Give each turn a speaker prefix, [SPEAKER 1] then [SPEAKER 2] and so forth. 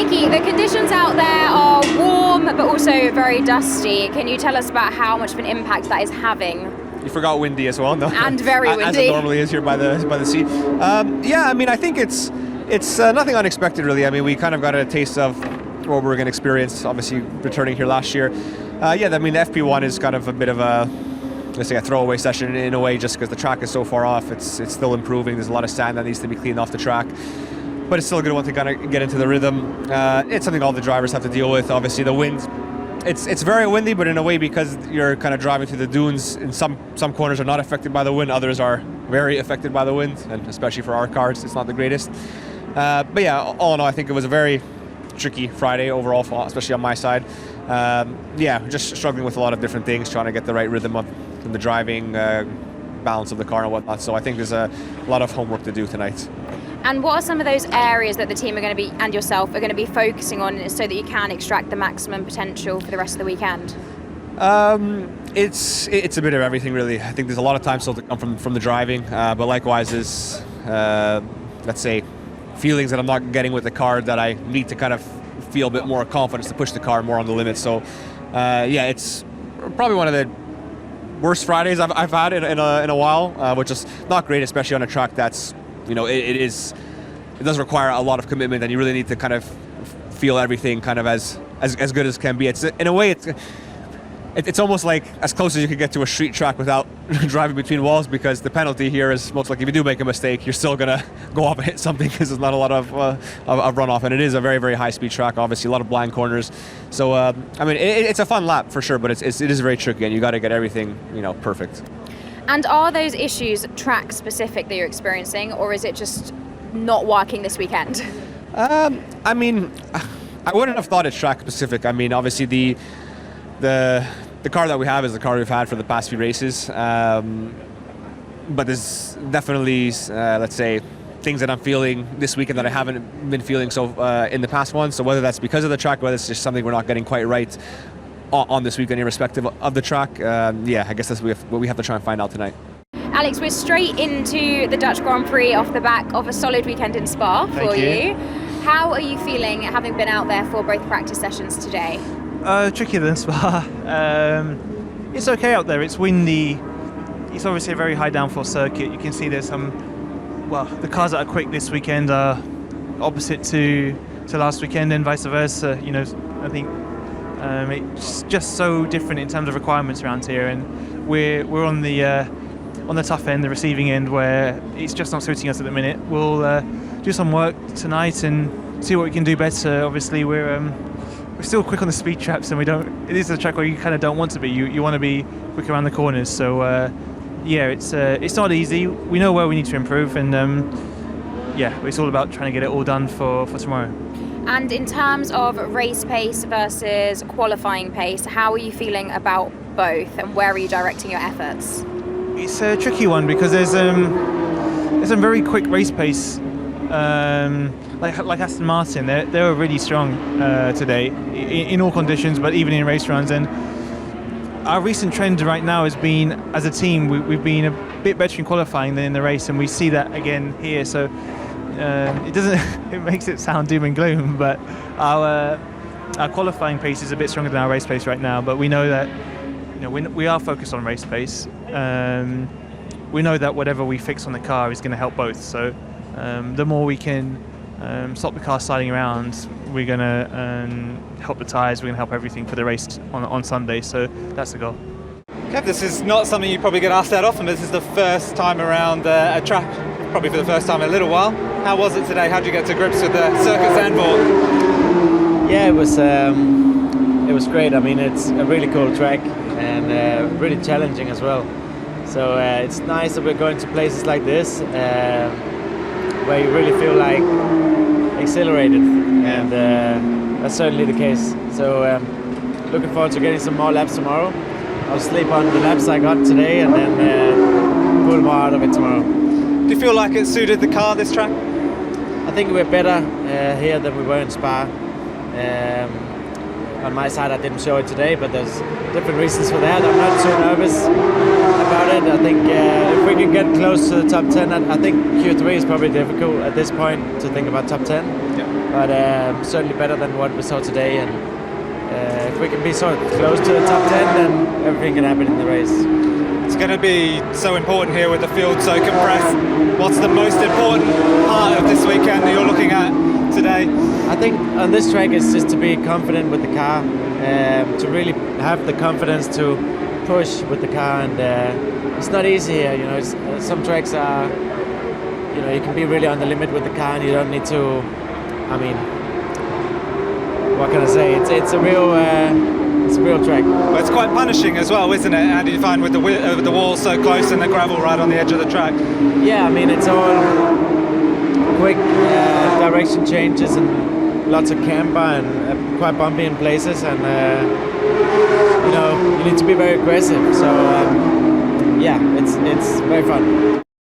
[SPEAKER 1] Nicky, the conditions out there are warm but also very dusty. Can you tell us about how much of an impact that is having?
[SPEAKER 2] You forgot windy as well, no?
[SPEAKER 1] And very windy.
[SPEAKER 2] As it normally is here by the sea. Yeah, I mean, I think it's nothing unexpected, really. I mean, we kind of got a taste of what we're going to experience, obviously, returning here last year. Yeah, I mean, the FP1 is kind of a bit of a, let's say, a throwaway session in a way, just because the track is so far off. It's still improving. There's a lot of sand that needs to be cleaned off the track. But it's still a good one to kind of get into the rhythm. It's something all the drivers have to deal with. Obviously, the wind, it's very windy, but in a way, because you're kind of driving through the dunes, in some corners are not affected by the wind, others are very affected by the wind, and especially for our cars, it's not the greatest. But yeah, all in all, I think it was a very tricky Friday overall, especially on my side. Yeah, just struggling with a lot of different things, trying to get the right rhythm of the driving, balance of the car and whatnot. So I think there's a lot of homework to do tonight.
[SPEAKER 1] And what are some of those areas that the team are going to be, and yourself, are going to be focusing on so that you can extract the maximum potential for the rest of the weekend?
[SPEAKER 2] It's a bit of everything, really. I think there's a lot of time still to come from the driving, but likewise is, let's say, feelings that I'm not getting with the car that I need to kind of feel a bit more confidence to push the car more on the limit. So, yeah, it's probably one of the worst Fridays I've had in a while, which is not great, especially on a track that's, you know, it does require a lot of commitment, and you really need to kind of feel everything kind of as good as can be. It's in a way it's almost like as close as you could get to a street track without driving between walls, because the penalty here is most likely if you do make a mistake, you're still gonna go off and hit something, because there's not a lot of runoff, and it is a very, very high speed track. Obviously, a lot of blind corners. So I mean, it's a fun lap for sure, but it is very tricky, and you got to get everything, you know, perfect.
[SPEAKER 1] And are those issues track specific that you're experiencing, or is it just not working this weekend?
[SPEAKER 2] I mean, I wouldn't have thought it's track specific. I mean, obviously the car that we have is the car we've had for the past few races, but there's definitely, let's say, things that I'm feeling this weekend that I haven't been feeling so in the past ones. So whether that's because of the track, whether it's just something we're not getting quite right on this weekend, irrespective of the track, yeah, I guess that's what we have to try and find out tonight.
[SPEAKER 1] Alex, we're straight into the Dutch Grand Prix off the back of a solid weekend in Spa for you. How are you feeling, having been out there for both practice sessions today?
[SPEAKER 3] Trickier than Spa. It's okay out there. It's windy. It's obviously a very high downforce circuit. You can see there's some, well, the cars that are quick this weekend are opposite to last weekend, and vice versa. You know, I think it's just so different in terms of requirements around here, and we're on the tough end, the receiving end, where it's just not suiting us at the minute. We'll do some work tonight and see what we can do better. Obviously, we're still quick on the speed traps, and it is a track where you kind of don't want to be. You want to be quick around the corners. So yeah, it's not easy. We know where we need to improve, and yeah, it's all about trying to get it all done for tomorrow.
[SPEAKER 1] And in terms of race pace versus qualifying pace, how are you feeling about both, and where are you directing your efforts?
[SPEAKER 3] It's a tricky one, because there's some very quick race pace, like Aston Martin. They were really strong today in all conditions, but even in race runs. And our recent trend right now has been, as a team, we've been a bit better in qualifying than in the race, and we see that again here. So it makes it sound doom and gloom, but our qualifying pace is a bit stronger than our race pace right now. But we know that, you know, we are focused on race pace. We know that whatever we fix on the car is going to help both. So the more we can stop the car sliding around, we're going to help the tyres, we're going to help everything for the race on Sunday. So that's the goal.
[SPEAKER 4] Kev, this is not something you probably get asked that often, but this is the first time around a track, probably for the first time in a little while. How was it today? How did you get to grips with the Circuit Zandvoort?
[SPEAKER 5] Yeah, it was great. I mean, it's a really cool track, and really challenging as well. So it's nice that we're going to places like this, where you really feel like exhilarated, and that's certainly the case. So looking forward to getting some more laps tomorrow. I'll sleep on the laps I got today, and then pull more out of it tomorrow.
[SPEAKER 4] Do you feel like it suited the car, this track?
[SPEAKER 5] I think we're better here than we were in Spa. On my side, I didn't show it today, but there's different reasons for that. I'm not too nervous about it. I think if we can get close to the top 10, I think Q3 is probably difficult at this point to think about top 10. but certainly better than what we saw today. And if we can be sort of close to the top 10, then everything can happen in the race.
[SPEAKER 4] It's going to be so important here with the field so compressed. What's the most important part of this weekend that you're looking at today?
[SPEAKER 5] I think on this track is just to be confident with the car, to really have the confidence to push with the car, and it's not easy here. You know, some tracks are, you know, you can be really on the limit with the car, and you don't need to. I mean, what can I say? It's a real track.
[SPEAKER 4] Well, it's quite punishing as well, isn't it? How do you find with the wall so close and the gravel right on the edge of the track?
[SPEAKER 5] Yeah, I mean, it's all quick direction changes and lots of camber and quite bumpy in places, and you know, you need to be very aggressive. So yeah, it's very fun.